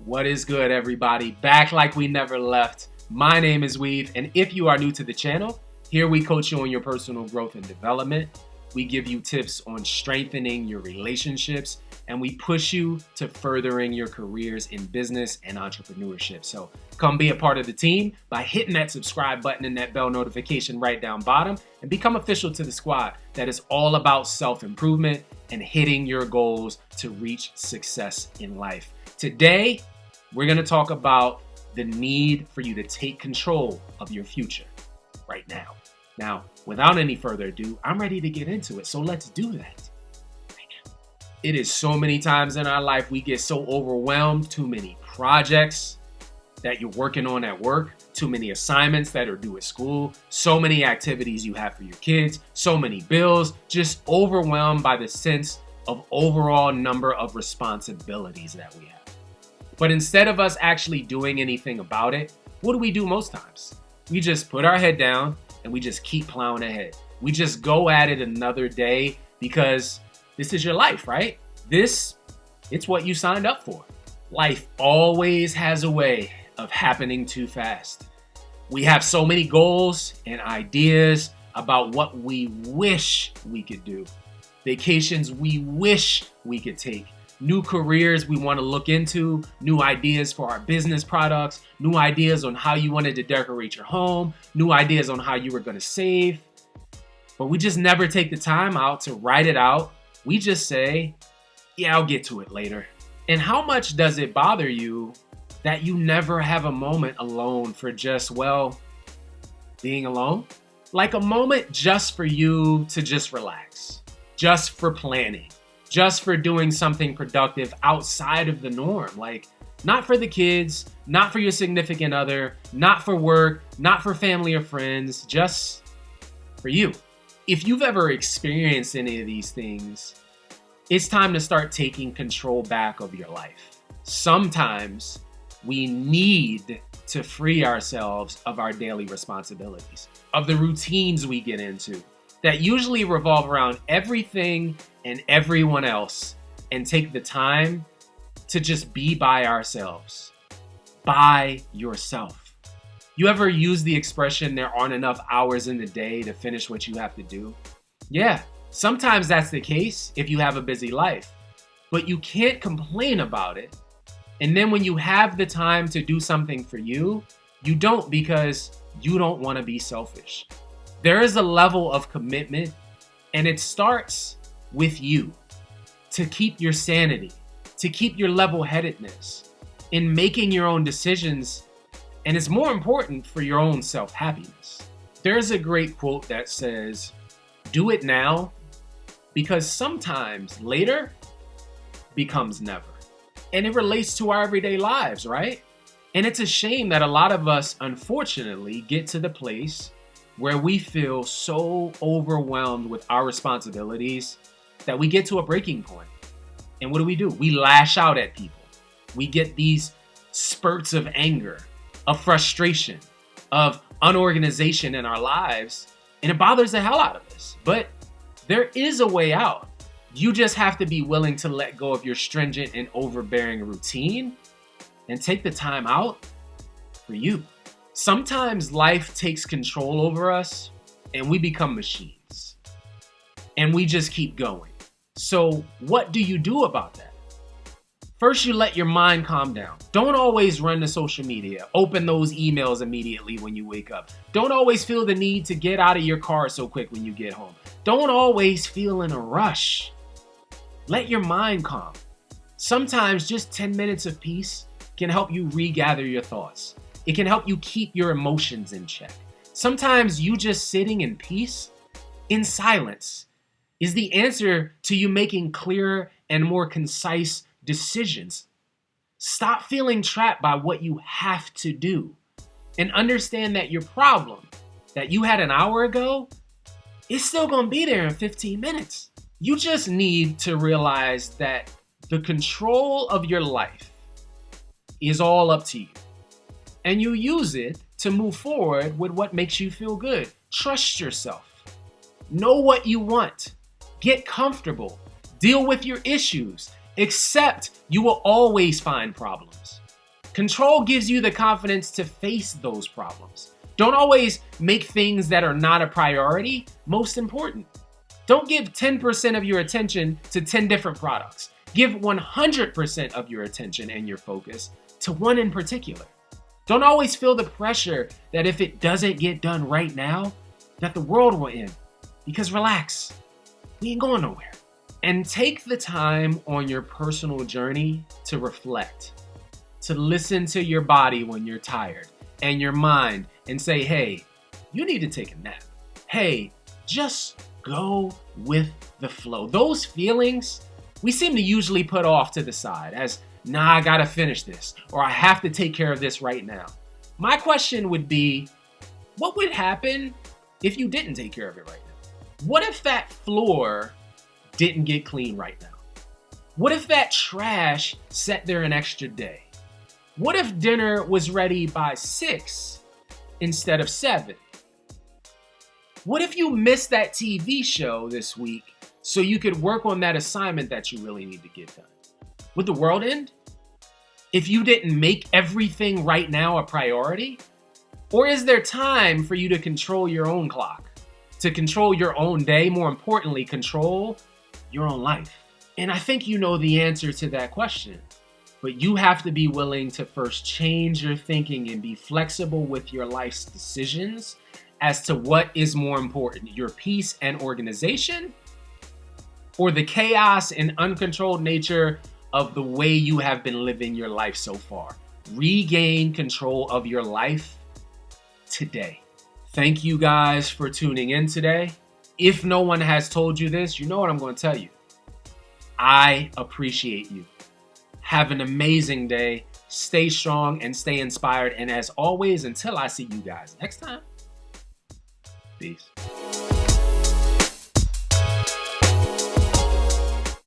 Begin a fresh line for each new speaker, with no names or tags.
What is good, everybody? Back like we never left. My name is Weave, and if you are new to the channel, here we coach you on your personal growth and development. We give you tips on strengthening your relationships, and we push you to furthering your careers in business and entrepreneurship. So come be a part of the team by hitting that subscribe button and that bell notification right down bottom, and become official to the squad that is all about self-improvement and hitting your goals to reach success in life. Today, we're going to talk about the need for you to take control of your future right now. Now, without any further ado, I'm ready to get into it. So let's do that right now. It is so many times in our life we get so overwhelmed, too many projects that you're working on at work, too many assignments that are due at school, so many activities you have for your kids, so many bills, just overwhelmed by the sense of overall number of responsibilities that we have. But instead of us actually doing anything about it, what do we do most times? We just put our head down and we just keep plowing ahead. We just go at it another day because this is your life, right? It's what you signed up for. Life always has a way of happening too fast. We have so many goals and ideas about what we wish we could do, vacations we wish we could take, new careers we want to look into, new ideas for our business products, new ideas on how you wanted to decorate your home, new ideas on how you were going to save. But we just never take the time out to write it out. We just say, yeah, I'll get to it later. And how much does it bother you that you never have a moment alone for just, being alone? Like a moment just for you to just relax, just for planning, just for doing something productive outside of the norm. Like, not for the kids, not for your significant other, not for work, not for family or friends, just for you. If you've ever experienced any of these things, it's time to start taking control back of your life. Sometimes we need to free ourselves of our daily responsibilities, of the routines we get into that usually revolve around everything and everyone else, and take the time to just be by ourselves, by yourself. You ever use the expression, there aren't enough hours in the day to finish what you have to do? Yeah, sometimes that's the case if you have a busy life, but you can't complain about it. And then when you have the time to do something for you, you don't, because you don't want to be selfish. There is a level of commitment, and it starts with you to keep your sanity, to keep your level-headedness in making your own decisions. And it's more important for your own self-happiness. There's a great quote that says, do it now, because sometimes later becomes never. And it relates to our everyday lives, right? And it's a shame that a lot of us, unfortunately, get to the place where we feel so overwhelmed with our responsibilities that we get to a breaking point. And what do? We lash out at people. We get these spurts of anger, of frustration, of unorganization in our lives, and it bothers the hell out of us. But there is a way out. You just have to be willing to let go of your stringent and overbearing routine and take the time out for you. Sometimes life takes control over us and we become machines and we just keep going. So what do you do about that? First, you let your mind calm down. Don't always run to social media. Open those emails immediately when you wake up. Don't always feel the need to get out of your car so quick when you get home. Don't always feel in a rush. Let your mind calm. Sometimes just 10 minutes of peace can help you regather your thoughts. It can help you keep your emotions in check. Sometimes you just sitting in peace, in silence, is the answer to you making clearer and more concise decisions. Stop feeling trapped by what you have to do, and understand that your problem that you had an hour ago is still going to be there in 15 minutes. You just need to realize that the control of your life is all up to you. And you use it to move forward with what makes you feel good. Trust yourself. Know what you want. Get comfortable. Deal with your issues. Accept you will always find problems. Control gives you the confidence to face those problems. Don't always make things that are not a priority most important. Don't give 10% of your attention to 10 different products. Give 100% of your attention and your focus to one in particular. Don't always feel the pressure that if it doesn't get done right now, that the world will end. Because relax, we ain't going nowhere. And take the time on your personal journey to reflect, to listen to your body when you're tired and your mind and say, hey, you need to take a nap. Hey, just go with the flow. Those feelings we seem to usually put off to the side as, nah, I gotta finish this, or I have to take care of this right now. My question would be, what would happen if you didn't take care of it right now? What if that floor didn't get clean right now? What if that trash sat there an extra day? What if dinner was ready by 6 instead of 7? What if you missed that TV show this week so you could work on that assignment that you really need to get done? Would the world end if you didn't make everything right now a priority? Or is there time for you to control your own clock, to control your own day, more importantly, control your own life? And I think you know the answer to that question, but you have to be willing to first change your thinking and be flexible with your life's decisions as to what is more important, your peace and organization, or the chaos and uncontrolled nature of the way you have been living your life so far. Regain control of your life today. Thank you guys for tuning in today. If no one has told you this, you know what I'm going to tell you. I appreciate you. Have an amazing day. Stay strong and stay inspired. And as always, until I see you guys next time, peace.